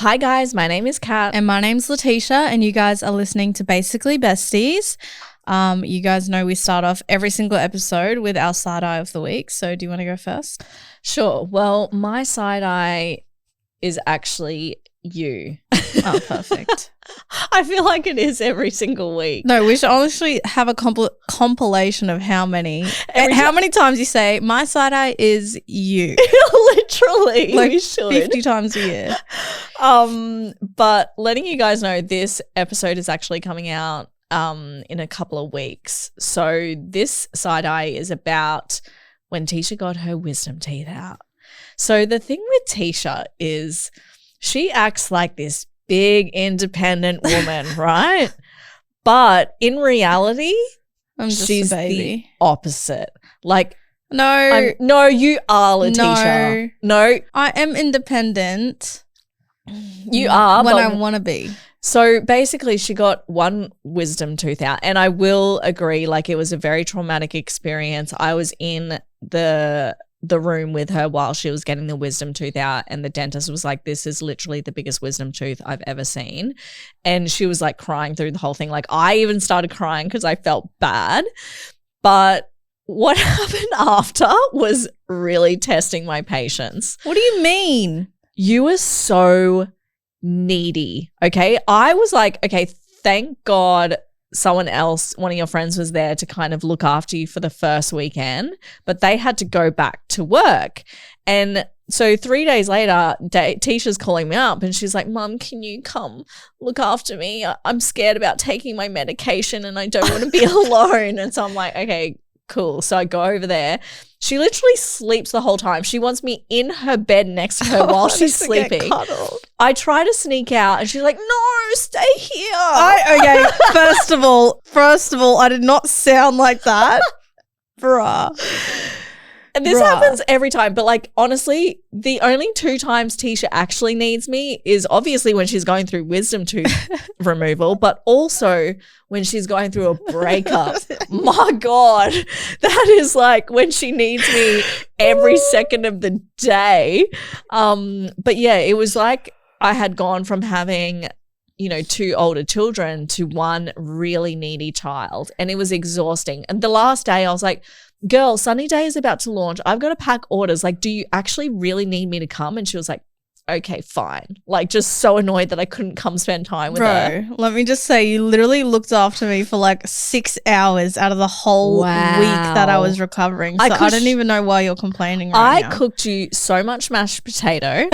Hi guys, my name is Kat. And my name's Latisha, and you guys are listening to Basically Besties. You guys know we start off every single episode with our side eye of the week. So do you want to go first? Sure. Well, my side eye is actually you. Oh, perfect. I feel like it is every single week. No, we should honestly have a compilation of how many times you say, my side eye is you. Literally. Like we should. 50 times a year. But letting you guys know, this episode is actually coming out in a couple of weeks. So this side eye is about when Tisha got her wisdom teeth out. So the thing with Tisha is she acts like this big independent woman, right? But in reality, she's a baby. The opposite. Like, no, you are, Latisha. No, I am independent. You are when I want to be. So basically, she got one wisdom tooth out, and I will agree, like, it was a very traumatic experience. I was in the room with her while she was getting the wisdom tooth out, and the dentist was like, this is literally the biggest wisdom tooth I've ever seen. And she was like crying through the whole thing. Like, I even started crying because I felt bad. But what happened after was really testing my patience. What do you mean? You were so needy, okay? I was like, okay, thank God someone else, one of your friends, was there to kind of look after you for the first weekend, but they had to go back to work. And so 3 days later, Tisha's calling me up and she's like, Mum, can you come look after me? I'm scared about taking my medication and I don't want to be alone. And so I'm like, okay, cool. So I go over there. She literally sleeps the whole time. She wants me in her bed next to her while she's sleeping. I try to sneak out and she's like, no, stay here. Okay, first of all, I did not sound like that. Bruh. And this happens every time. But like, honestly, the only 2 times Tisha actually needs me is obviously when she's going through wisdom tooth removal, but also when she's going through a breakup. My God, that is like when she needs me every second of the day. But yeah, it was like I had gone from having 2 older children to one really needy child, and it was exhausting. And the last day I was like, girl, Sunny Day is about to launch. I've got to pack orders. Like, do you actually really need me to come? And she was like, okay, fine. Like, just so annoyed that I couldn't come spend time with her. Bro, let me just say, you literally looked after me for like 6 hours out of the whole week that I was recovering. So I don't even know why you're complaining right now. I cooked you so much mashed potato.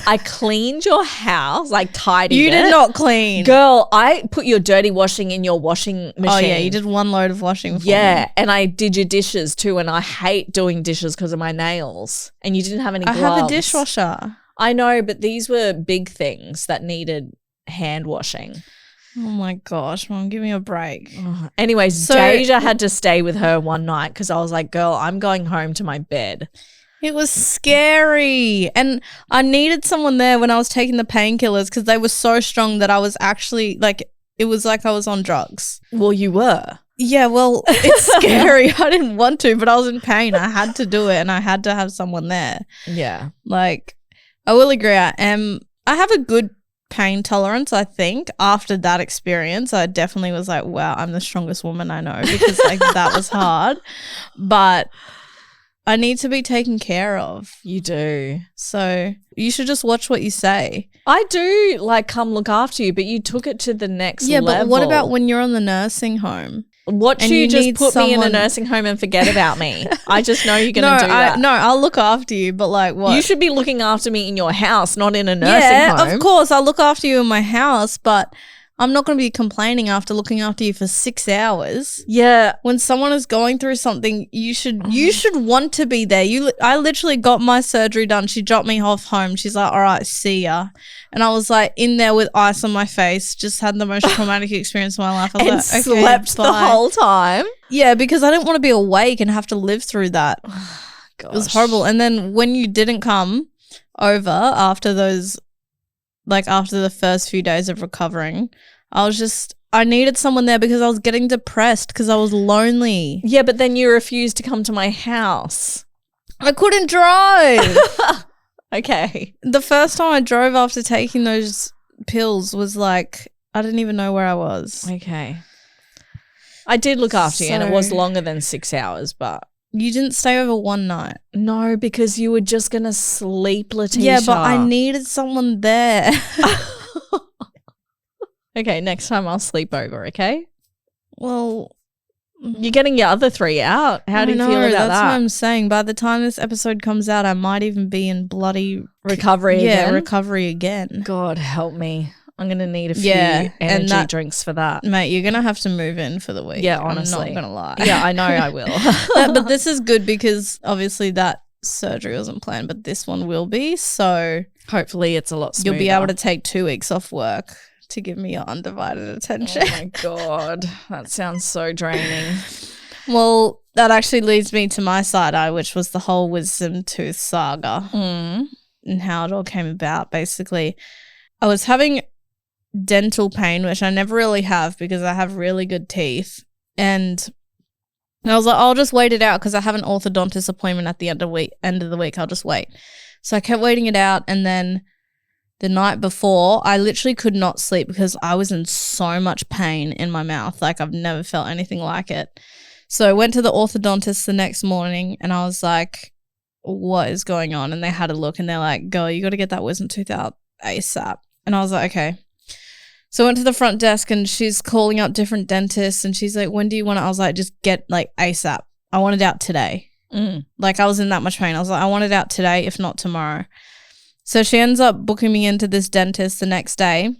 I cleaned your house, like tidied it. You did not clean. Girl, I put your dirty washing in your washing machine. Oh yeah, you did one load of washing for me. And I did your dishes too, and I hate doing dishes because of my nails. And you didn't have any gloves. I have a dishwasher. I know, but these were big things that needed hand washing. Oh my gosh, Mom, give me a break. Anyways, Deja had to stay with her one night because I was like, girl, I'm going home to my bed. It was scary. And I needed someone there when I was taking the painkillers because they were so strong that I was actually like, it was like I was on drugs. Well, you were. Yeah, well, it's scary. I didn't want to, but I was in pain. I had to do it and I had to have someone there. Yeah. Like, I will agree. I have a good pain tolerance, I think. After that experience, I definitely was like, wow, I'm the strongest woman I know, because like that was hard. But I need to be taken care of. You do. So you should just watch what you say. I do like come look after you, but you took it to the next level. Yeah, but what about when you're on the nursing home? Watch you just put me in a nursing home and forget about me. I just know you're going to do that. No, I'll look after you, but like what? You should be looking after me in your house, not in a nursing home. Yeah, of course. I'll look after you in my house, but I'm not going to be complaining after looking after you for 6 hours. Yeah. When someone is going through something, you should want to be there. I literally got my surgery done. She dropped me off home. She's like, all right, see ya. And I was like in there with ice on my face, just had the most traumatic experience of my life. I was like, okay, slept the whole time. Yeah, because I didn't want to be awake and have to live through that. It was horrible. And then when you didn't come over after those, like after the first few days of recovering, I needed someone there because I was getting depressed because I was lonely. Yeah, but then you refused to come to my house. I couldn't drive. Okay. The first time I drove after taking those pills was like, I didn't even know where I was. Okay. I did look after you, and it was longer than 6 hours, but you didn't stay over one night. no, because you were just going to sleep, Latisha. Yeah, but I needed someone there. Okay, next time I'll sleep over, okay? Well, you're getting your other 3 out. How do you feel about that? That's what I'm saying. By the time this episode comes out, I might even be in bloody recovery again. Yeah, recovery again. God help me. I'm going to need a few energy drinks for that. Mate, you're going to have to move in for the week. Yeah, honestly. I'm not going to lie. Yeah, I know I will. But this is good because obviously that surgery wasn't planned, but this one will be. So hopefully it's a lot smoother. You'll be able to take 2 weeks off work to give me your undivided attention. Oh my God. That sounds so draining. Well, that actually leads me to my side eye, which was the whole wisdom tooth saga and how it all came about. Basically, I was having dental pain, which I never really have because I have really good teeth. And I was like, I'll just wait it out because I have an orthodontist appointment at the end of the week. I'll just wait. So I kept waiting it out, and then the night before, I literally could not sleep because I was in so much pain in my mouth. Like, I've never felt anything like it. So I went to the orthodontist the next morning, and I was like, what is going on? And they had a look, and they're like, girl, you got to get that wisdom tooth out ASAP. And I was like, okay. So I went to the front desk, and she's calling out different dentists, and she's like, when do you want it? I was like, just get like ASAP. I want it out today. Like, I was in that much pain. I was like, I want it out today, if not tomorrow. So she ends up booking me into this dentist the next day.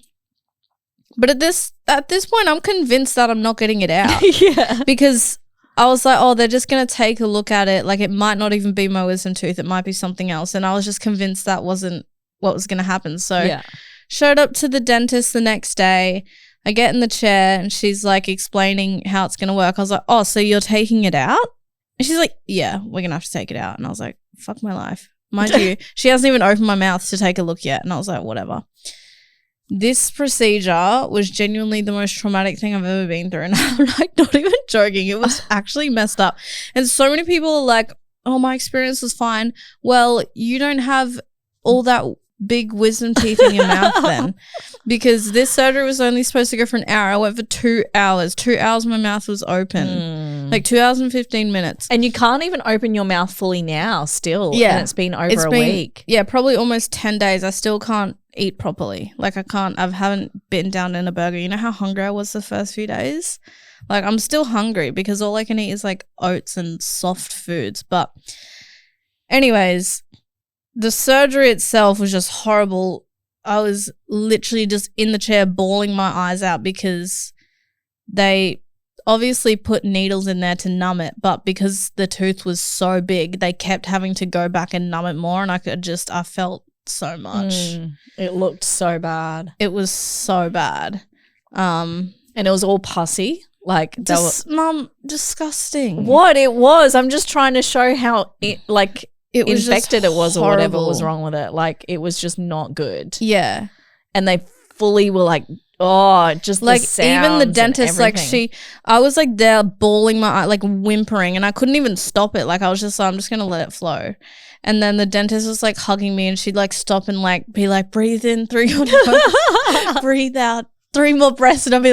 But at this point, I'm convinced that I'm not getting it out. Yeah. Because I was like, oh, they're just going to take a look at it. Like, it might not even be my wisdom tooth. It might be something else. And I was just convinced that wasn't what was going to happen. So showed up to the dentist the next day. I get in the chair, and she's like explaining how it's going to work. I was like, oh, so you're taking it out? And she's like, yeah, we're going to have to take it out. And I was like, fuck my life. Mind you, she hasn't even opened my mouth to take a look yet. And I was like, whatever. This procedure was genuinely the most traumatic thing I've ever been through. And I'm like, not even joking. It was actually messed up. And so many people are like, oh, my experience was fine. Well, you don't have all that big wisdom teeth in your mouth then, because this surgery was only supposed to go for an hour. I went for 2 hours. 2 hours my mouth was open. Like 2 hours and 15 minutes. And you can't even open your mouth fully now still. Yeah. And it's been over a week. Yeah, probably almost 10 days. I still can't eat properly. Like, I haven't bitten down in a burger. You know how hungry I was the first few days? Like, I'm still hungry because all I can eat is like oats and soft foods. But anyways, the surgery itself was just horrible. I was literally just in the chair bawling my eyes out because they obviously put needles in there to numb it, but because the tooth was so big, they kept having to go back and numb it more, and I felt so much. It looked so bad. It was so bad. And it was all pussy. Like, Mum, disgusting. What it was, I'm just trying to show how it was infected it was, or whatever was wrong with it. Like, it was just not good. Yeah. And they fully were like, oh, just like, the even the dentist, like, I was like there bawling my eye, like whimpering, and I couldn't even stop it. Like, I was just like, I'm just gonna let it flow. And then the dentist was like hugging me, and she'd like stop and like be like, breathe in through your nose, breathe out, 3 more breaths, and I'd be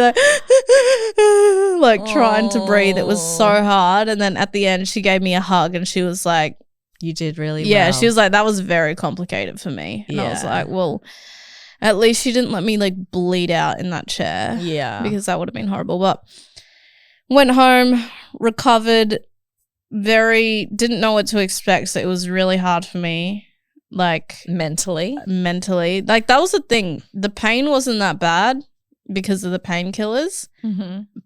like trying to breathe. It was so hard. And then at the end, she gave me a hug, and she was like, you did really well. Yeah, she was like, that was very complicated for me. And I was like, well, at least she didn't let me like bleed out in that chair. Yeah. Because that would have been horrible. But went home, recovered, didn't know what to expect. So it was really hard for me. Like, mentally. Like, that was the thing. The pain wasn't that bad because of the painkillers.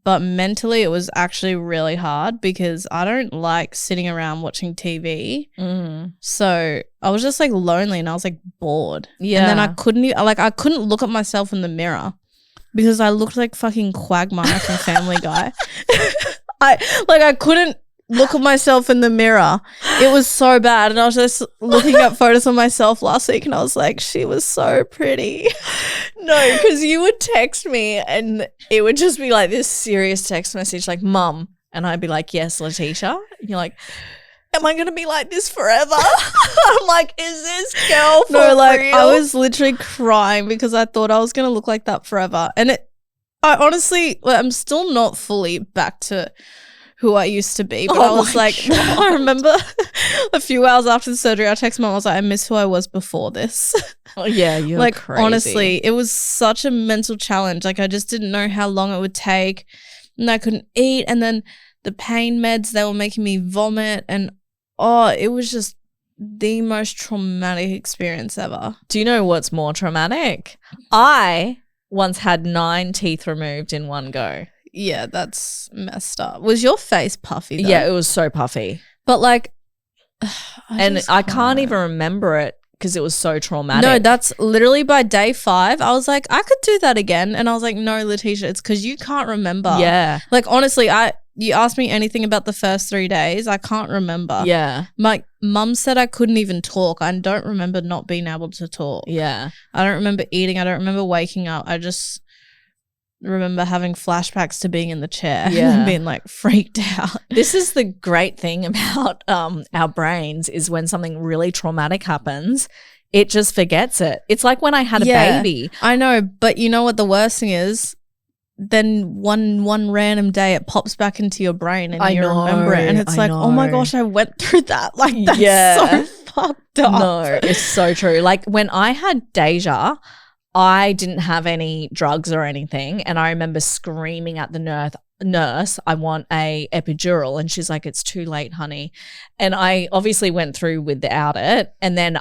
But mentally, it was actually really hard because I don't like sitting around watching TV. So I was just like lonely, and I was like bored. Yeah. And then I couldn't look at myself in the mirror because I looked like fucking Quagmire from Family Guy. I couldn't look at myself in the mirror. It was so bad. And I was just looking at photos of myself last week, and I was like, she was so pretty. No, because you would text me, and it would just be like this serious text message like, Mum. And I'd be like, yes, Latisha. And you're like, am I gonna be like this forever? I'm like, is this girl for real? I was literally crying because I thought I was gonna look like that forever. And I honestly, I'm still not fully back to who I used to be. But I was like, I remember a few hours after the surgery, I texted Mom, I was like, I miss who I was before this. Oh yeah, you're like crazy. Honestly, it was such a mental challenge. Like I just didn't know how long it would take, and I couldn't eat, and then the pain meds, they were making me vomit, and it was just the most traumatic experience ever. Do you know what's more traumatic? I once had 9 teeth removed in one go. Yeah, that's messed up. Was your face puffy though? Yeah, it was so puffy. But like, I can't even remember it because it was so traumatic. No, that's literally by day 5. I was like, I could do that again. And I was like, no, Latisha, it's because you can't remember. Yeah. Like, honestly, you asked me anything about the first 3 days, I can't remember. Yeah. My mum said I couldn't even talk. I don't remember not being able to talk. Yeah. I don't remember eating. I don't remember waking up. I just remember having flashbacks to being in the chair and being like freaked out. This is the great thing about our brains is when something really traumatic happens, it just forgets it. It's like when I had a baby. I know, but you know what the worst thing is? Then one random day it pops back into your brain and you remember it, and it's like, oh my gosh, I went through that. Like that's so fucked up. No, it's so true. Like when I had Deja, I didn't have any drugs or anything, and I remember screaming at the nurse, I want a epidural, and she's like, it's too late, honey. And I obviously went through without it, and then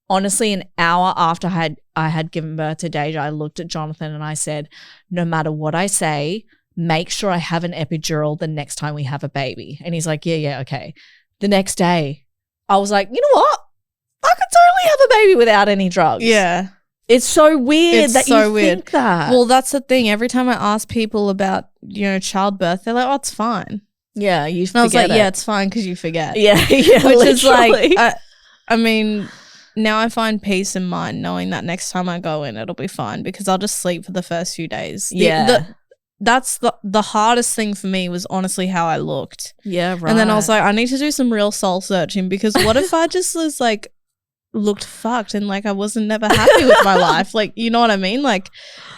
honestly, an hour after I had given birth to Deja, I looked at Jonathan and I said, no matter what I say, make sure I have an epidural the next time we have a baby. And he's like, yeah, okay. The next day, I was like, you know what? I could totally have a baby without any drugs. Yeah. It's so weird think that. Well, that's the thing. Every time I ask people about, childbirth, they're like, oh, it's fine. Yeah, you forget. And I was like, yeah, it's fine because you forget. Yeah, Which literally. is like, I mean, now I find peace in mind knowing that next time I go in, it'll be fine because I'll just sleep for the first few days. That's the hardest thing for me was honestly how I looked. Yeah, right. And then I was like, I need to do some real soul searching because what if I just was like, looked fucked and like I wasn't never happy with my life, like, you know what I mean, like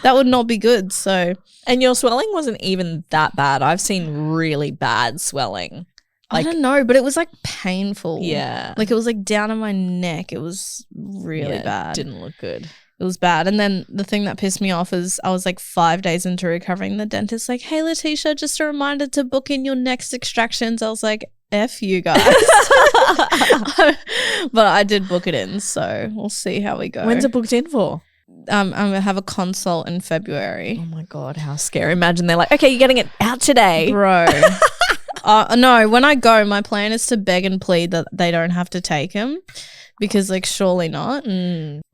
that would not be good. So, and your swelling wasn't even that bad. I've seen really bad swelling. Like, I don't know, but it was like painful. Yeah, like it was like down in my neck. It was really bad. Didn't look good. It was bad. And then the thing that pissed me off is I was like 5 days into recovering. The dentist like, hey Latisha, just a reminder to book in your next extractions. I was like, F you guys. But I did book it in, so we'll see how we go. When's it booked in for? I'm gonna have a consult in February. Oh my god, how scary. Imagine they're like, okay, you're getting it out today. Bro. No, when I go, my plan is to beg and plead that they don't have to take him because like surely not.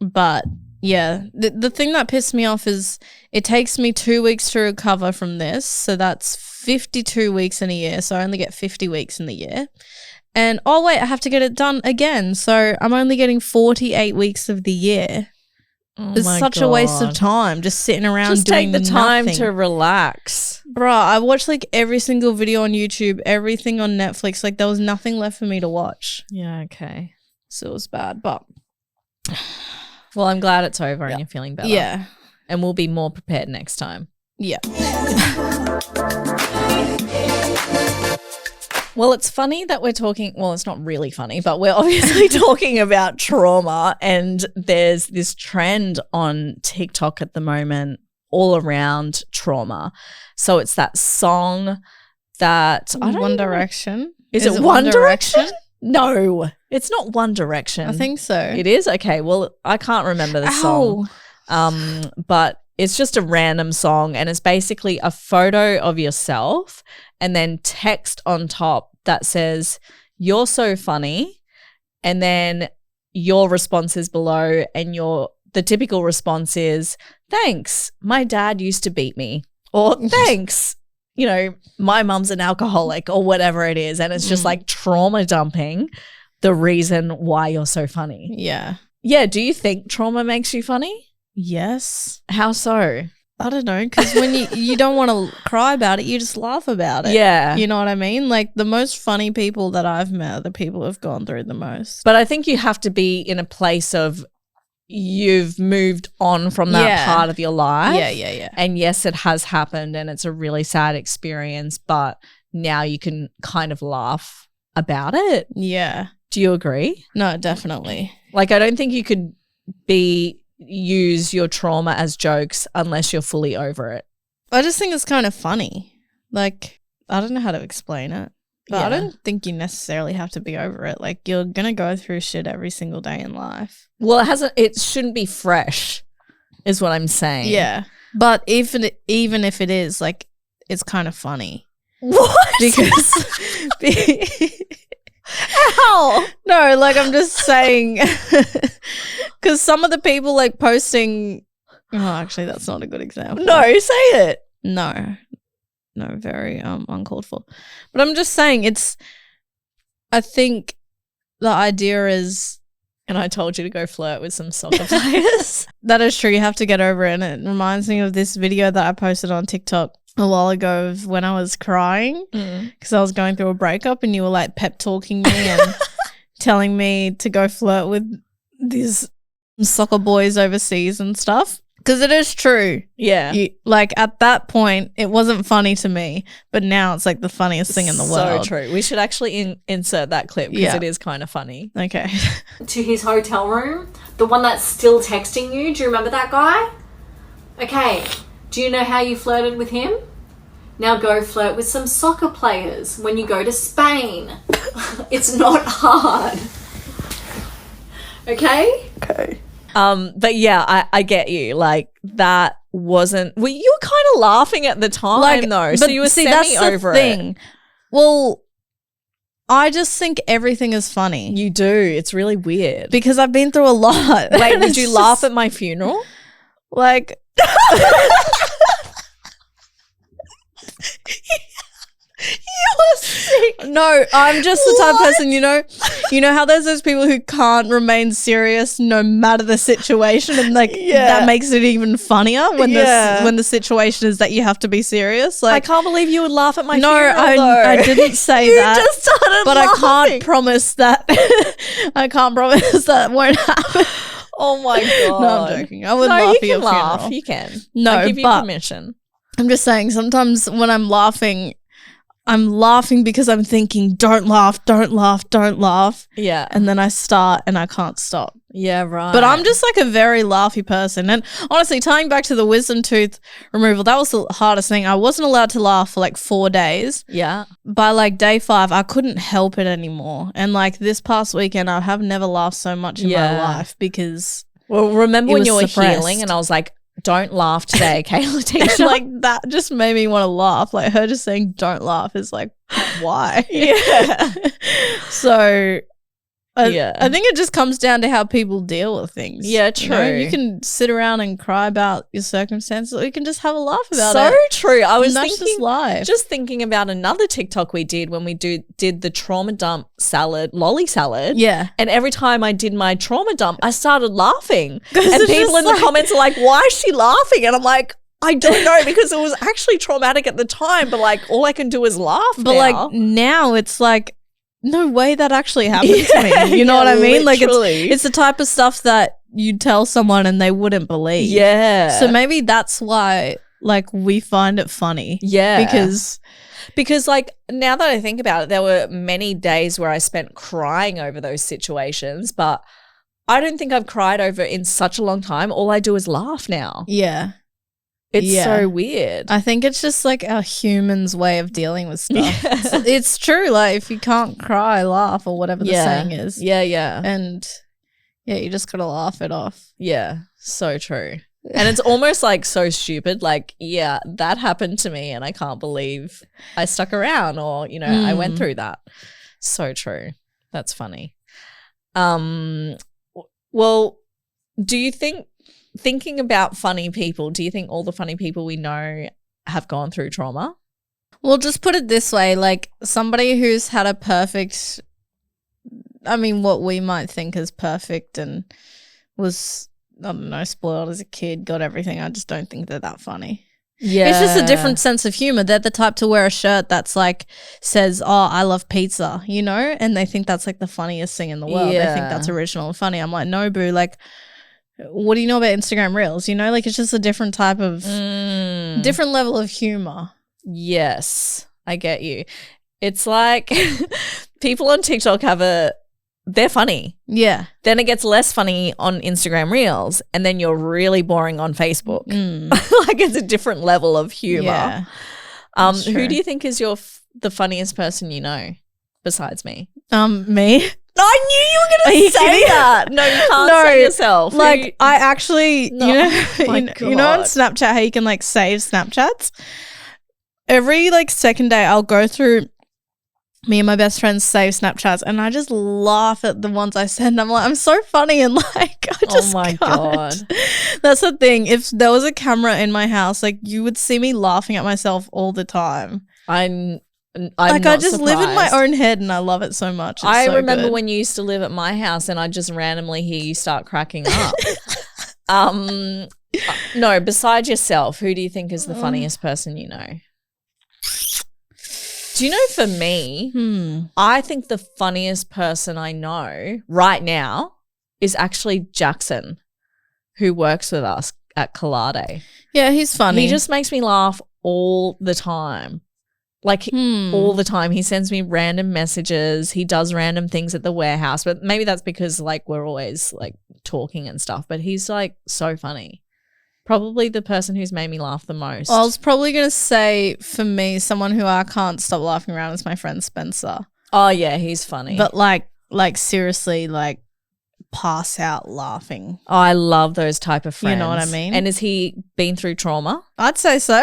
But yeah, the thing that pissed me off is it takes me 2 weeks to recover from this, so that's 52 weeks in a year, so I only get 50 weeks in the year. And oh wait, I have to get it done again, so I'm only getting 48 weeks of the year. It's such a waste of time just sitting around just doing nothing. Just take the time to relax. Bruh, I watched like every single video on YouTube, everything on Netflix, like there was nothing left for me to watch. Yeah, okay. So it was bad, but well, I'm glad it's over and you're feeling better. Yeah. And we'll be more prepared next time. Yeah. Well, it's funny that we're talking, well, it's not really funny, but we're obviously talking about trauma, and there's this trend on TikTok at the moment all around trauma. So it's that song that One Direction. Is it One Direction? No, it's not One Direction. I think so. It is? Okay. Well, I can't remember the song. But it's just a random song, and it's basically a photo of yourself and then text on top that says, you're so funny, and then your response is below, and the typical response is, thanks, my dad used to beat me, or thanks, my mum's an alcoholic, or whatever it is. And it's just like trauma dumping the reason why you're so funny. Yeah. Yeah. Do you think trauma makes you funny? Yes. How so? I don't know, because when you don't want to cry about it, you just laugh about it. Yeah. You know what I mean? Like, the most funny people that I've met are the people who've gone through the most. But I think you have to be in a place of you've moved on from that part of your life. Yeah. And yes, it has happened and it's a really sad experience, but now you can kind of laugh about it. Yeah. Do you agree? No, definitely. Like, I don't think you could use your trauma as jokes unless you're fully over it. I just think it's kind of funny. Like, I don't know how to explain it. But I don't think you necessarily have to be over it. Like, you're going to go through shit every single day in life. Well, it shouldn't be fresh is what I'm saying. Yeah. But even if it is, like, it's kind of funny. What? Because How? No, like, I'm just saying, because some of the people like posting. Oh, actually, that's not a good example. No, say it. No, very uncalled for. But I'm just saying, I think the idea is. And I told you to go flirt with some soccer players. That is true. You have to get over it. And it reminds me of this video that I posted on TikTok a while ago of when I was crying because I was going through a breakup and you were like pep talking me and telling me to go flirt with these soccer boys overseas and stuff. Because it is true. Yeah. Like, at that point, it wasn't funny to me, but now it's like the funniest thing in the world. So true. We should actually insert that clip because it is kind of funny. Okay. To his hotel room, the one that's still texting you. Do you remember that guy? Okay. Do you know how you flirted with him? Now go flirt with some soccer players when you go to Spain. It's not hard. Okay? Okay. But yeah, I get you. Like, that wasn't. Well, you were kind of laughing at the time, though. So you were semi over it. Well, I just think everything is funny. You do. It's really weird because I've been through a lot. Wait, would you laugh at my funeral? Like. You are sick. No, I'm just the type of person, you know how there's those people who can't remain serious no matter the situation, and like that makes it even funnier when the situation is that you have to be serious. Like, I can't believe you would laugh at my funeral. I didn't say you that. Just started but laughing. I can't promise that. I can't promise that won't happen. Oh my god! No, I'm joking. I would laugh at your funeral. You can. No, I give you permission. I'm just saying. Sometimes when I'm laughing because I'm thinking, don't laugh. Yeah. And then I start and I can't stop. Yeah, right. But I'm just like a very laughy person. And honestly, tying back to the wisdom tooth removal, that was the hardest thing. I wasn't allowed to laugh for like 4 days. Yeah. By like day 5, I couldn't help it anymore. And like this past weekend, I have never laughed so much in my life because. Well, remember when you were suppressed. healing and I was like, don't laugh today, okay, Latisha? Like, that just made me want to laugh. Like, her just saying don't laugh is like, why? Yeah. So I think it just comes down to how people deal with things. Yeah, true. You can sit around and cry about your circumstances, or you can just have a laugh about it. So true. I was just thinking about another TikTok we did when we did the trauma dump lolly salad. Yeah. And every time I did my trauma dump, I started laughing. And people in the comments are like, why is she laughing? And I'm like, I don't know, because it was actually traumatic at the time, but like all I can do is laugh. But like now it's like, no way that actually happened to me. You know what I mean? Literally. Like, it's the type of stuff that you'd tell someone and they wouldn't believe. Yeah. So maybe that's why like we find it funny. Yeah. Because like now that I think about it, there were many days where I spent crying over those situations, but I don't think I've cried over it in such a long time. All I do is laugh now. Yeah. It's so weird. I think it's just like our humans' way of dealing with stuff. Yeah. It's true. Like, if you can't cry, laugh, or whatever the saying is. Yeah, yeah. And yeah, you just gotta laugh it off. Yeah, so true. And it's almost like so stupid. Like, yeah, that happened to me and I can't believe I stuck around, or, I went through that. So true. That's funny. Well, do you thinking about funny people, do you think all the funny people we know have gone through trauma? Well, just put it this way, like somebody who's had a what we might think is perfect and was don't know, spoiled as a kid, got everything. I just don't think they're that funny. Yeah. It's just a different sense of humor. They're the type to wear a shirt that's like says, "Oh, I love pizza," you know, and they think that's like the funniest thing in the world. They think that's original and funny. I'm like, no, boo. Like, what do you know about Instagram Reels? You know, like it's just a different type of, different level of humor. Yes, I get you. It's like people on TikTok they're funny. Yeah. Then it gets less funny on Instagram Reels, and then you're really boring on Facebook. Like it's a different level of humor. Yeah. Who do you think is the funniest person you know besides me? Me. I knew you were going to say that. No, you can't say yourself. Like I actually, No. you know on God. Snapchat how you can like save Snapchats? Every like second day I'll go through me and my best friends save Snapchats and I just laugh at the ones I send. I'm like, I'm so funny and like I just can't. God. That's the thing. If there was a camera in my house, like you would see me laughing at myself all the time. I'm like not I just live in my surprised. own head and I love it so much. It's I so remember good. when you used to live at my house and I just randomly hear you start cracking up. No, besides yourself, who do you think is the funniest person you know? Do you know, for me, I think the funniest person I know right now is actually Jackson, who works with us at Collade. Yeah, he's funny. He just makes me laugh all the time. Like all the time. He sends me random messages. He does random things at the warehouse. But maybe that's because like we're always like talking and stuff. But he's like so funny. Probably the person who's made me laugh the most. I was probably going to say, for me, someone who I can't stop laughing around is my friend Spencer. Oh, yeah, he's funny. But like seriously, like pass out laughing. Oh, I love those type of friends. You know what I mean? And has he been through trauma? I'd say so.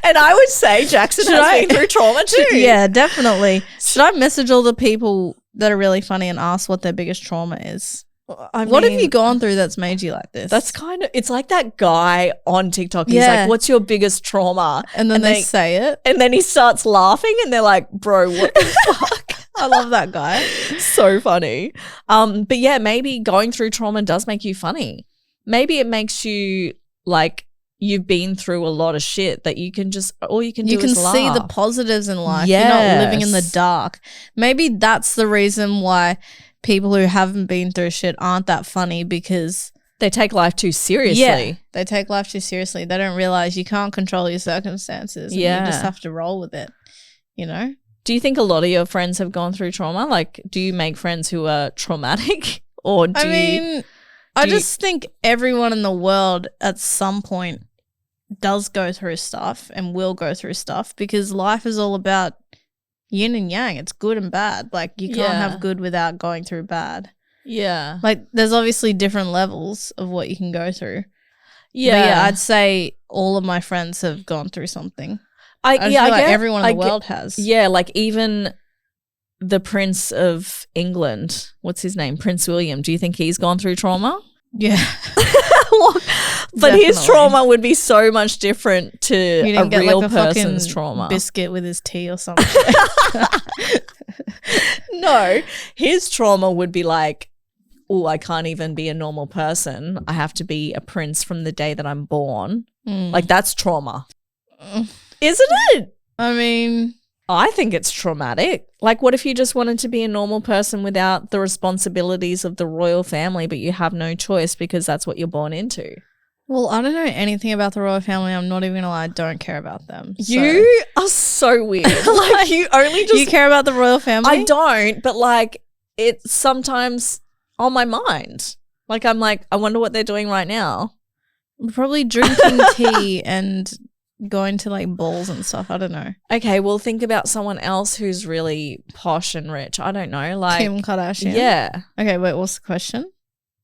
And I would say Jackson has been through trauma too. Yeah, definitely. Should I message all the people that are really funny and ask what their biggest trauma is? What have you gone through that's made you like this? That's kind of, it's like that guy on TikTok. He's Yeah. like, what's your biggest trauma? And then they say it. And then he starts laughing and they're like, bro, what the fuck? I love that guy. So funny. But yeah, maybe going through trauma does make you funny. Maybe it makes you like you've been through a lot of shit that you can just, all you can do is laugh. You can see the positives in life. You're not living in the dark. Maybe that's the reason why people who haven't been through shit aren't that funny, because they take life too seriously. Yeah, they take life too seriously. They don't realize you can't control your circumstances. And you just have to roll with it, you know? Do you think a lot of your friends have gone through trauma? Like, do you make friends who are traumatic? Or I just think everyone in the world at some point does go through stuff and will go through stuff, because life is all about yin and yang. It's good and bad. Like you can't have good without going through bad. Yeah. Like there's obviously different levels of what you can go through. Yeah. But yeah, I'd say all of my friends have gone through something. I feel like everyone in the world has. Yeah, like even the Prince of England, what's his name? Prince William. Do you think he's gone through trauma? Yeah. But his trauma would be so much different to a real like person's trauma. Biscuit with his tea or something. No, his trauma would be like, oh, I can't even be a normal person. I have to be a prince from the day that I'm born. Like that's trauma. Isn't it? I mean, I think it's traumatic. Like, what if you just wanted to be a normal person without the responsibilities of the royal family, but you have no choice because that's what you're born into? well, I don't know anything about the royal family. I'm not even gonna lie, I don't care about them. You are so weird. Like, you only just... You care about the royal family? I don't, but like, it's sometimes on my mind. Like, I'm like, I wonder what they're doing right now. Probably drinking tea and going to like balls and stuff. I don't know. Okay, well, think about someone else who's really posh and rich. I don't know, like Kim Kardashian. Yeah, Okay, wait, what's the question?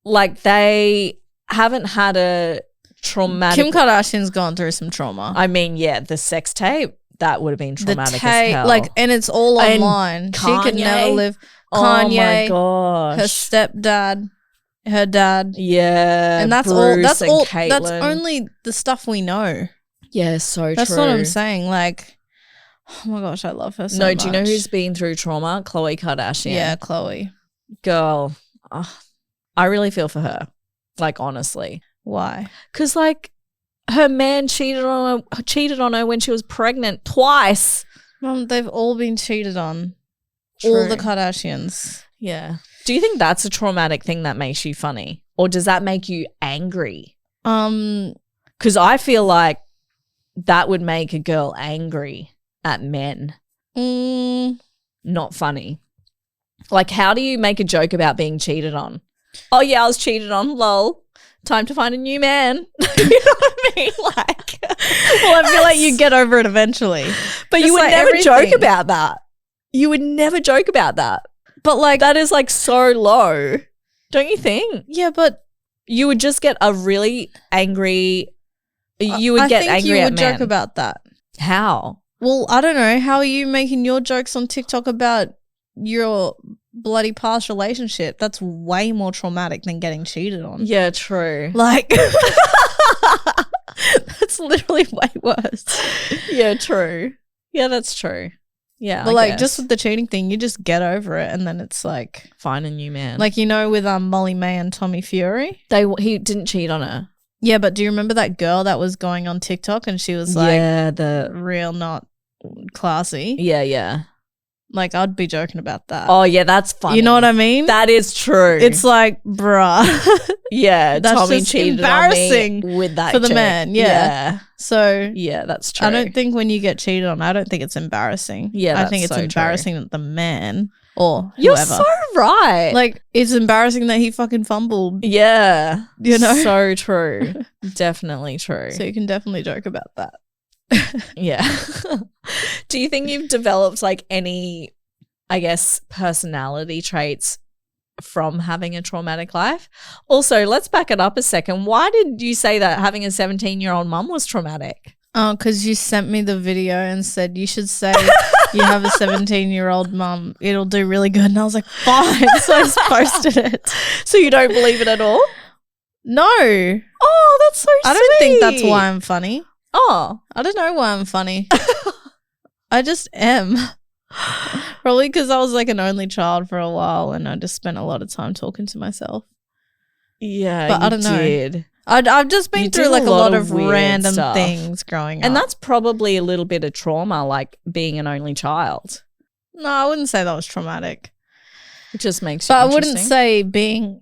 like they haven't had a traumatic. Kim Kardashian's gone through some trauma. I mean, yeah, the sex tape that would have been traumatic as hell. Like, and it's all And online. She could never Kanye. live. Oh Kanye, my gosh, her stepdad, her dad, yeah, and that's Bruce all. That's and all. Caitlyn. That's only the stuff we know. Yeah, so That's true. what I'm saying. Like, oh my gosh, I love her so No, much. do you know who's been through trauma? Khloe Kardashian. Yeah, Chloe. Girl. I really feel for her. Like, honestly. Why? Because, like, her man cheated on her when she was pregnant twice. Mom, they've all been cheated on. True. All the Kardashians. Yeah. Do you think that's a traumatic thing that makes you funny? Or does that make you angry? Because I feel like that would make a girl angry at men. Not funny. Like, how do you make a joke about being cheated on? Oh, yeah, I was cheated on. Lol. Time to find a new man. You know what I mean? Like, well, I feel like you get over it eventually. But you would never joke about that. You would never joke about that. But like, that is like so low. Don't you think? Yeah, but you would just get a really angry. You would get angry at men. I think you would joke about that. How? Well, I don't know. How are you making your jokes on TikTok about your bloody past relationship? That's way more traumatic than getting cheated on. Yeah, true. Like, that's literally way worse. Yeah, true. Yeah, that's true. Yeah, but like, just with the cheating thing, you just get over it, and then it's like find a new man. Like, you know, with Molly May and Tommy Fury, he didn't cheat on her. Yeah, but do you remember that girl that was going on TikTok and she was like, the real not classy? Yeah. Like, I'd be joking about that. Oh, yeah, that's funny. You know what I mean? That is true. It's like, bruh. Yeah, that's Tommy just cheated embarrassing on me with that for the chick. man. Yeah. So, yeah, that's true. I don't think when you get cheated on, I don't think it's embarrassing. Yeah, I think it's so embarrassing that the man or whoever. You're so right. Like, it's embarrassing that he fucking fumbled. Yeah. You know? So true. Definitely true. So you can definitely joke about that. Yeah. Do you think you've developed like any, I guess, personality traits from having a traumatic life? Also, let's back it up a second. Why did you say that having a 17-year-old mum was traumatic? Oh, because you sent me the video and said you should say you have a 17-year-old mum. It'll do really good. And I was like, fine. So I just posted it. So you don't believe it at all? No. Oh, that's so sweet. I don't think that's why I'm funny. Oh. I don't know why I'm funny. I just am. Probably because I was like an only child for a while and I just spent a lot of time talking to myself. Yeah, but I don't know. Did. I've just been through like a lot of random stuff. things growing up. And that's probably a little bit of trauma, like being an only child. No, I wouldn't say that was traumatic. It just makes you But I wouldn't say being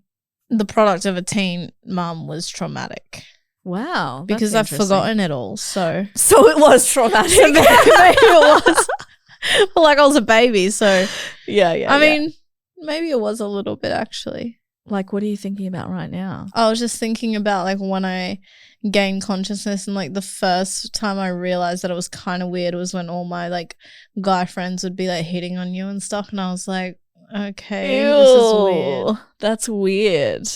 the product of a teen mum was traumatic. Wow. Because I've forgotten it all. So it was traumatic. So maybe it was. But like, I was a baby, so yeah. I mean, maybe it was a little bit actually. Like, what are you thinking about right now? I was just thinking about like when I gained consciousness, and like the first time I realized that it was kind of weird was when all my like guy friends would be like hitting on you and stuff, and I was like, okay, ew, this is weird. That's weird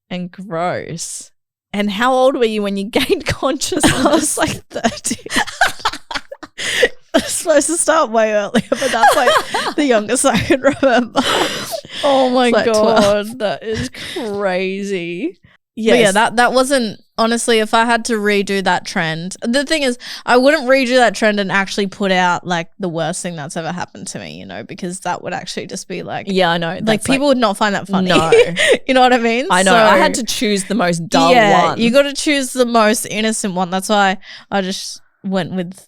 and gross. And how old were you when you gained consciousness? I was like 30. I was supposed to start way earlier, but that's like the youngest I can remember. Oh my like God, 12. that is crazy. Yes. But yeah, that wasn't, honestly, if I had to redo that trend, the thing is, I wouldn't redo that trend and actually put out like the worst thing that's ever happened to me, you know, because that would actually just be like, yeah, I know. Like people would not find that funny. No. You know what I mean? I know. So, I had to choose the most dull one. You got to choose the most innocent one. That's why I just went with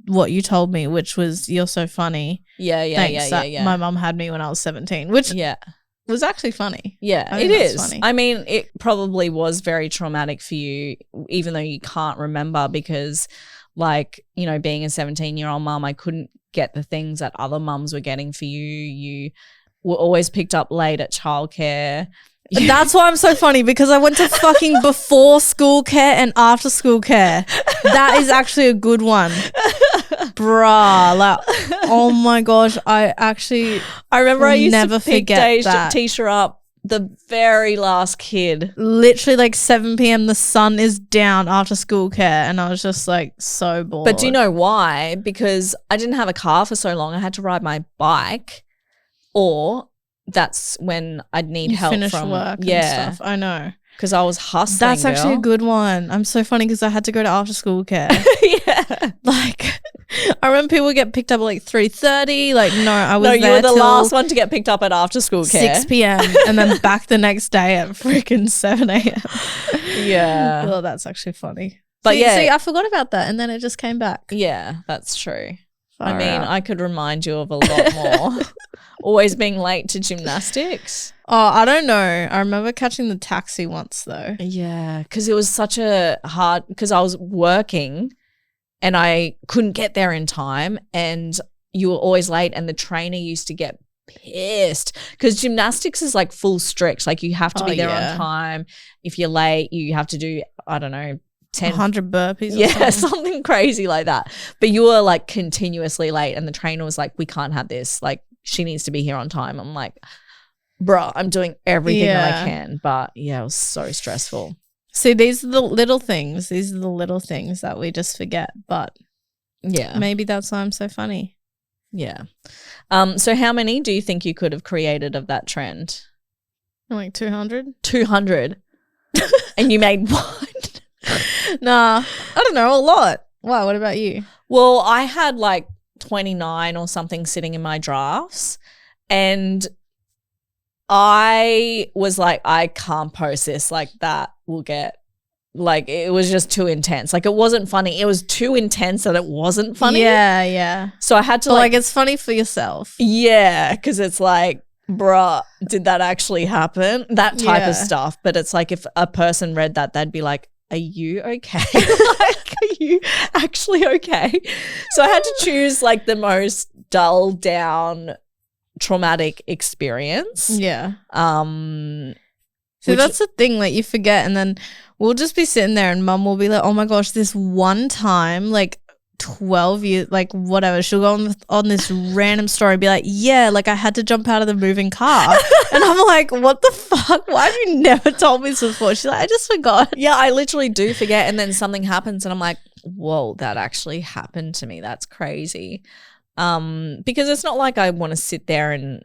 what you told me, which was you're so funny. Yeah. My mum had me when I was 17, which was actually funny. Yeah, it is. Funny. I mean, it probably was very traumatic for you, even though you can't remember, because like, you know, being a 17-year-old mum, I couldn't get the things that other mums were getting for you. You were always picked up late at childcare. That's why I'm so funny, because I went to fucking before school care and after school care. That is actually a good one. Bruh, like, oh my gosh, I remember I used to pick Latisha up, the very last kid. Literally like 7 p.m. the sun is down after school care, and I was just like so bored. But do you know why? Because I didn't have a car for so long. I had to ride my bike, or that's when I'd need help finish from work and stuff. I know. because I was hustling. That's actually a girl. good one. I'm so funny because I had to go to after school care. Yeah. Like, I remember people get picked up at like 3:30. Like, no, I was No, you there were the till last one to get picked up at after school care. 6 p.m. and then back the next day at freaking 7 a.m. Yeah. Well, that's actually funny. But See, I forgot about that and then it just came back. Yeah, that's true. Far I mean, out. I could remind you of a lot more. Always being late to gymnastics. Oh, I don't know. I remember catching the taxi once though. Yeah, because it was such a hard, because I was working and I couldn't get there in time and you were always late and the trainer used to get pissed because gymnastics is like full strict. Like you have to be there on time. If you're late, you have to do, I don't know, 100 burpees or yeah, something. something crazy like that. But you were like continuously late and the trainer was like, we can't have this. Like she needs to be here on time. I'm like, bruh, I'm doing everything that I can. But yeah, it was so stressful. See, these are the little things. These are the little things that we just forget. But Yeah. maybe that's why I'm so funny. Yeah. So how many do you think you could have created of that trend? Like 200? 200. And you made one. Nah, I don't know, a lot. Wow, what about you? Well, I had like 29 or something sitting in my drafts and I was like, I can't post this, like that will get, like it was just too intense. Like it wasn't funny. It was too intense that it wasn't funny. Yeah, yeah. So I had to But like it's funny for yourself. yeah, because it's like, bruh, did that actually happen? That type of stuff. But it's like if a person read that, they'd be like, are you okay? Like, are you actually okay? So I had to choose like the most dull down traumatic experience. Yeah. So So that's the thing, like you forget and then we'll just be sitting there and mum will be like, oh my gosh, this one time, like 12 years, like whatever, she'll go on this random story, be like, yeah, like I had to jump out of the moving car. And I'm like, what the fuck? Why have you never told me this before? She's like, I just forgot. yeah, I literally do forget and then something happens and I'm like, whoa, that actually happened to me. That's crazy. Because it's not like I want to sit there and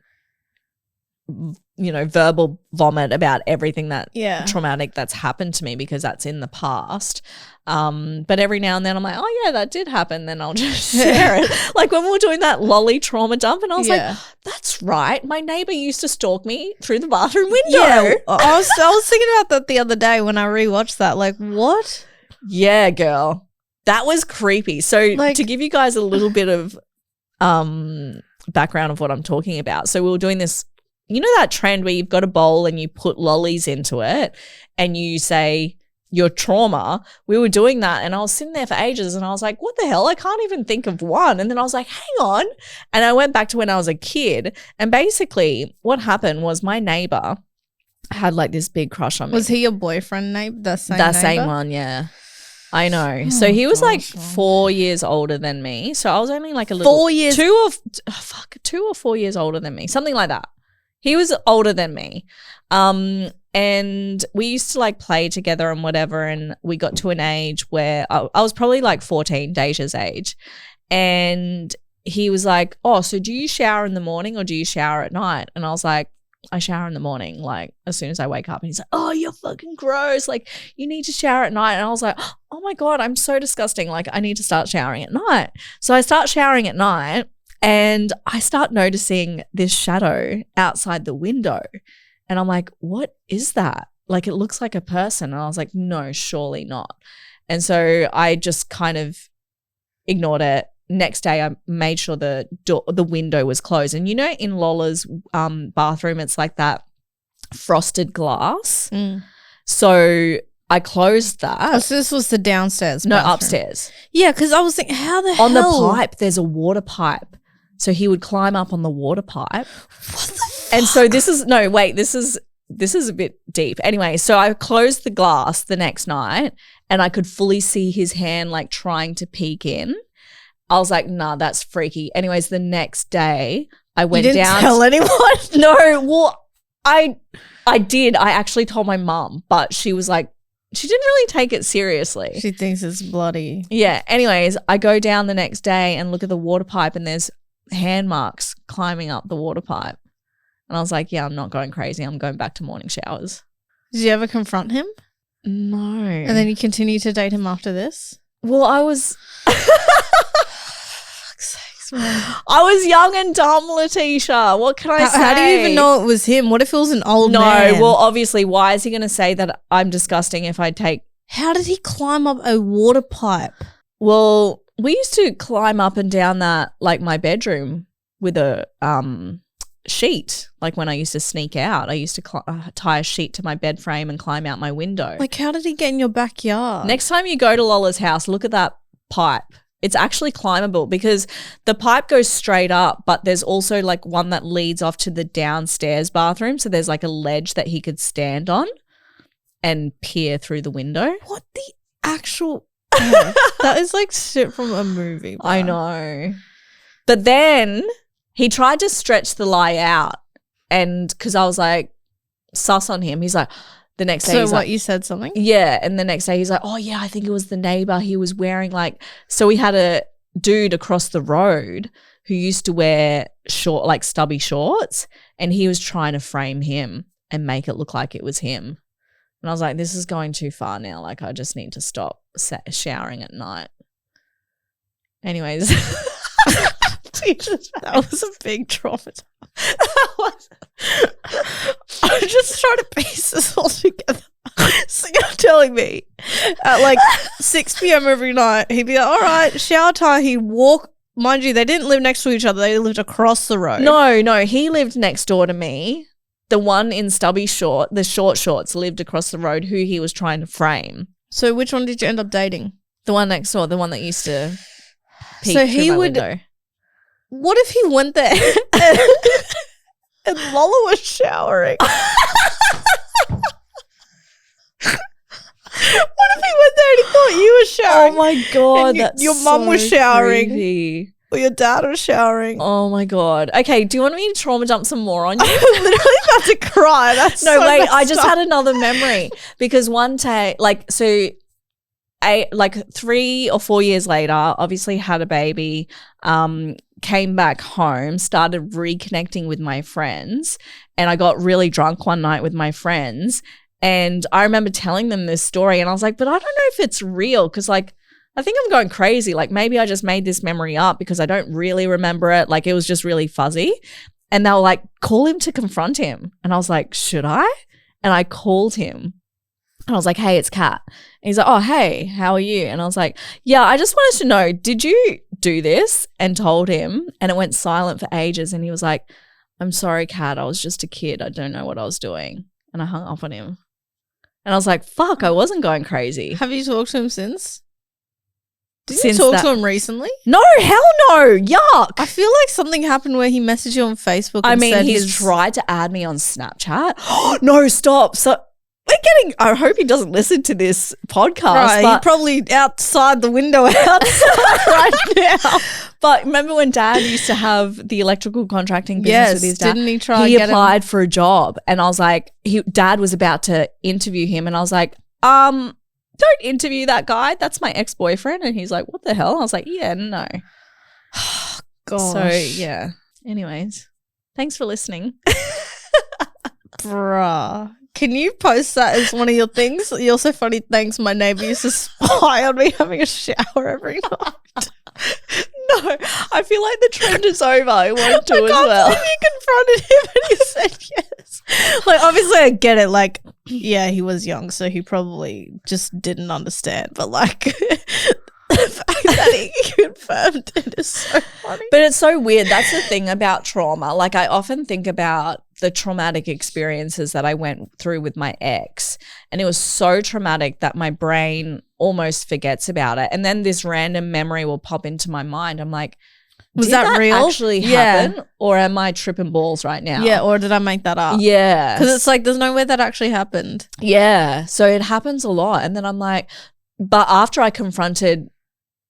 verbal vomit about everything that traumatic that's happened to me because that's in the past. But every now and then I'm like, oh yeah, that did happen. Then I'll just share it. Like when we were doing that lolly trauma dump and I was like, that's right. My neighbor used to stalk me through the bathroom window. Yeah, I was thinking about that the other day when I rewatched that. Like, what? Yeah, girl. That was creepy. So Like- to give you guys a little bit of background of what I'm talking about. So we were doing this, you know that trend where you've got a bowl and you put lollies into it and you say your trauma. We were doing that and I was sitting there for ages and I was like, what the hell? I can't even think of one. And then I was like, hang on. And I went back to when I was a kid and basically what happened was my neighbor had like this big crush on me. Was he your boyfriend, neighbor? That Same neighbor? one, yeah. I know. So he was like 4 years older than me. So I was only like a little 4 years? 2 or 4 years older than me. Something like that. He was older than me. And we used to like play together and whatever. And we got to an age where I was probably like 14, Deja's age. And he was like, oh, so do you shower in the morning or do you shower at night? And I was like, I shower in the morning, like as soon as I wake up. And he's like, oh, you're fucking gross. Like you need to shower at night. And I was like, oh my God, I'm so disgusting. Like I need to start showering at night. So I start showering at night and I start noticing this shadow outside the window. And I'm like, what is that? Like it looks like a person. And I was like, no, surely not. And so I just kind of ignored it. Next day, I made sure the window was closed. And you know, in Lola's bathroom, it's like that frosted glass. So I closed that. Oh, so this was the downstairs No, bathroom. upstairs. Yeah, because I was thinking, how the hell? On the pipe, there's a water pipe. So he would climb up on the water pipe. What the fuck? And so this is a bit deep. Anyway, so I closed the glass the next night and I could fully see his hand like trying to peek in. I was like, nah, that's freaky. Anyways, the next day I went You didn't down. tell anyone? No, well, I did. I actually told my mum, but she was like, she didn't really take it seriously. She thinks it's bloody. Yeah. Anyways, I go down the next day and look at the water pipe and there's hand marks climbing up the water pipe. And I was like, yeah, I'm not going crazy. I'm going back to morning showers. Did you ever confront him? No. And then you continue to date him after this? Well, I was Fuck's sakes, man. I was young and dumb, Latisha. What can I say? How do you even know it was him? What if it was an old man? No, well, obviously, why is he going to say that I'm disgusting if I take... How did he climb up a water pipe? Well, we used to climb up and down that, like, my bedroom with a sheet. Like, when I used to sneak out, I used to tie a sheet to my bed frame and climb out my window. Like, how did he get in your backyard? Next time you go to Lola's house, look at that pipe. It's actually climbable because the pipe goes straight up, but there's also like one that leads off to the downstairs bathroom. So there's like a ledge that he could stand on and peer through the window. What the actual... that is like shit from a movie, bro. I know. But then he tried to stretch the lie out, and because I was like sus on him, he's like, the next day, So he's what, like, you said something? yeah, and the next day he's like, oh yeah, I think it was the neighbor. He was wearing like, so we had a dude across the road who used to wear short, like stubby shorts, and he was trying to frame him and make it look like it was him. And I was like, this is going too far now. Like, I just need to stop showering at night. Anyways. That was a big trauma. I'm just trying to piece this all together. So you're telling me at like 6 p.m. every night, he'd be like, all right, shower time. He'd walk. Mind you, they didn't live next to each other. They lived across the road. No, he lived next door to me. The one in stubby the short shorts lived across the road who he was trying to frame. So which one did you end up dating? The one next door, the one that used to peek So through he my would- window. What if he went there and Lola was showering? What if he went there and he thought you were showering? Oh my God, And that's your mum was so showering. creepy. Or your dad was showering? Oh my God. Okay, do you want me to trauma dump some more on you? I'm literally about to cry. That's No, so wait, I messed just up. had another memory because one day, like 3 or 4 years later, obviously had a baby, came back home, started reconnecting with my friends, and I got really drunk one night with my friends. And I remember telling them this story, and I was like, but I don't know if it's real because, like, I think I'm going crazy. Like, maybe I just made this memory up because I don't really remember it. Like, it was just really fuzzy. And they were like, call him to confront him. And I was like, should I? And I called him. And I was like, hey, it's Kat. And he's like, oh, hey, how are you? And I was like, yeah, I just wanted to know, did you do this? And told him. And it went silent for ages. And he was like, I'm sorry, Kat. I was just a kid. I don't know what I was doing. And I hung up on him. And I was like, fuck, I wasn't going crazy. Have you talked to him since? Did Since you talk that- to him recently? No, hell no. Yuck. I feel like something happened where he messaged you on Facebook. I And mean, said he's tried to add me on Snapchat. No, stop. So we're getting, I hope he doesn't listen to this podcast. Right, but, he's probably outside the window outside right now. but remember when Dad used to have the electrical contracting business Yes, with his dad? didn't he try He and get him? applied for a job, and I was like, Dad was about to interview him, and I was like, don't interview that guy. That's my ex-boyfriend. And he's like, what the hell? I was like, yeah, no. Gosh. So, yeah. Anyways, thanks for listening. Bruh. Can you post that as one of your things? You're so funny. Thanks. My neighbor used to spy on me having a shower every night. No, I feel like the trend is over. It won't do I as can't well. believe you confronted him and he said yes. Like, obviously I get it. Like, yeah, he was young, so he probably just didn't understand. But like, the fact that he confirmed it is so funny. But it's so weird. That's the thing about trauma. Like, I often think about the traumatic experiences that I went through with my ex, and it was so traumatic that my brain almost forgets about it. And then this random memory will pop into my mind. I'm like, Was did that real? actually Yeah. happen? Or am I tripping balls right now? Yeah, or did I make that up? Yeah. Because it's like there's no way that actually happened. Yeah. So it happens a lot. And then I'm like, but after I confronted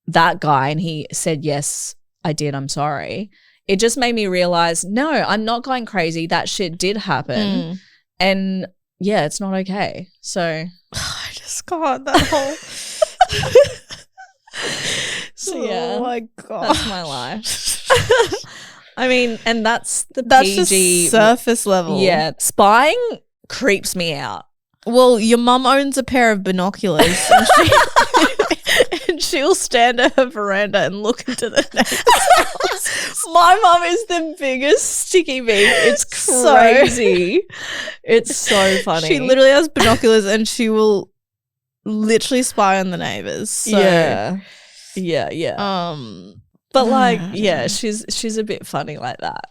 that guy and he said, yes, I did, I'm sorry, it just made me realize, no, I'm not going crazy. That shit did happen. And yeah, it's not okay. So I just got that whole. So yeah, Oh my god, that's my life. I mean, and that's the that's PG just surface level. Yeah, spying creeps me out. Well, your mum owns a pair of binoculars and she'll stand at her veranda and look into the neighbor's house. My mum is the biggest sticky beak. It's crazy. It's so funny. She literally has binoculars and she will literally spy on the neighbors. So, yeah. But like, yeah, she's a bit funny like that.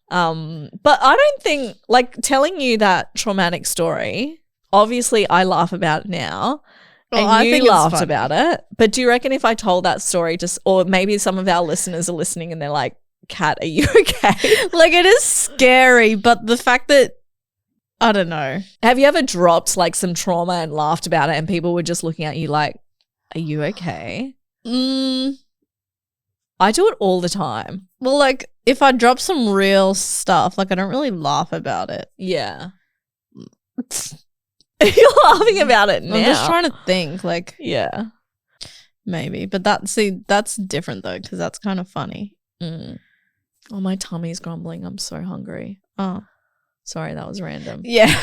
But I don't think, like, telling you that traumatic story, obviously I laugh about it now. Well, and I you think it's laughed funny. about it. But do you reckon if I told that story or maybe some of our listeners are listening and they're like, Kat, are you okay? Like, it is scary, but the fact that, I don't know. Have you ever dropped like some trauma and laughed about it and people were just looking at you like, are you okay? I do it all the time. Well, like, if I drop some real stuff, like, I don't really laugh about it. Yeah. You're laughing about it now. I'm just trying to think, like, yeah. maybe. But that's different, though, because that's kind of funny. Oh, my tummy's grumbling. I'm so hungry. Oh. Sorry, that was random. Yeah.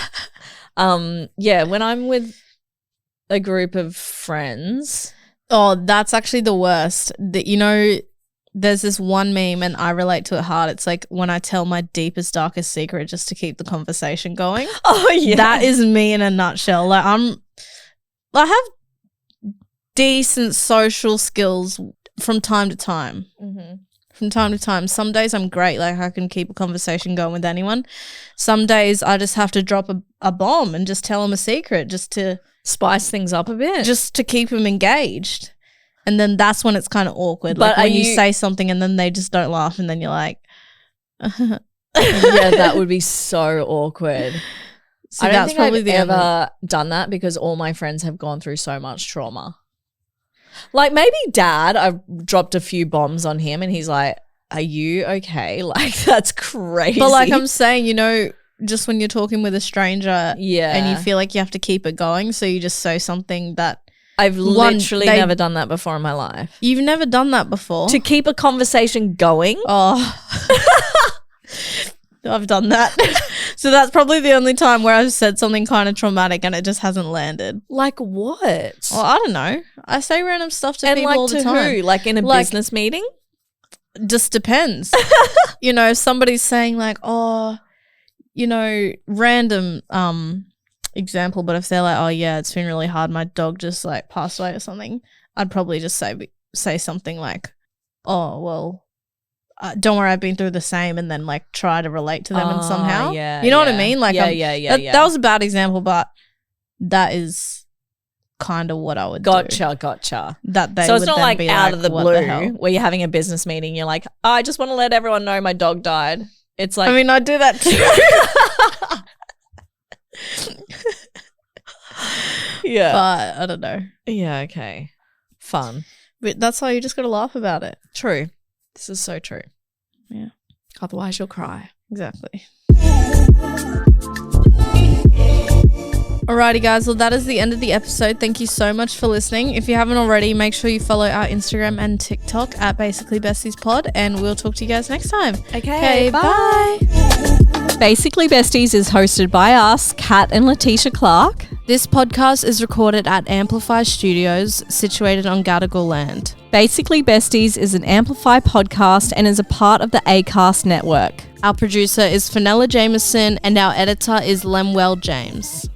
Yeah, when I'm with a group of friends. Oh, that's actually the worst. You know, there's this one meme and I relate to it hard. It's like when I tell my deepest, darkest secret just to keep the conversation going. Oh, yeah. That is me in a nutshell. Like, I have decent social skills from time to time. Mm-hmm. From time to time. Some days I'm great. Like, I can keep a conversation going with anyone. Some days I just have to drop a bomb and just tell them a secret just to spice things up a bit. Just to keep them engaged. And then that's when it's kind of awkward. But like when you say something and then they just don't laugh and then you're like, yeah, that would be so awkward. So I don't that's think probably I've the ever done that because all my friends have gone through so much trauma. Like maybe dad, I've dropped a few bombs on him and he's like, are you okay? Like that's crazy. But like I'm saying, you know, just when you're talking with a stranger and you feel like you have to keep it going, so you just say something that I've literally never done that before in my life. You've never done that before? To keep a conversation going? Oh. I've done that. So that's probably the only time where I've said something kind of traumatic and it just hasn't landed. Like what? Well, I don't know. I say random stuff to people like all the to time. Who? Like in a business meeting? Just depends. You know, if somebody's saying like, oh, you know, random example, but if they're like, oh yeah, it's been really hard, my dog just like passed away or something, I'd probably just say something like, oh well, don't worry, I've been through the same, and then like try to relate to them and somehow, you know what I mean? Like, that was a bad example, but that is kind of what I would do. Gotcha. That they so it's would not then like be out like, of the what blue hell? where you're having a business meeting, you're like, I just want to let everyone know my dog died. It's like, I mean, I do that too. Yeah. But I don't know. Yeah, okay. Fun. But that's why you just got to laugh about it. True. This is so true. Yeah. Otherwise you'll cry. Exactly. Alrighty guys, well that is the end of the episode. Thank you so much for listening. If you haven't already, make sure you follow our Instagram and TikTok at Basically Besties Pod, and we'll talk to you guys next time. Okay, bye. Basically Besties is hosted by us, Kat and Latisha Clark. This podcast is recorded at Amplify Studios, situated on Gadigal land. Basically Besties is an Amplify podcast and is a part of the Acast network. Our producer is Fenella Jameson and our editor is Lemuel James.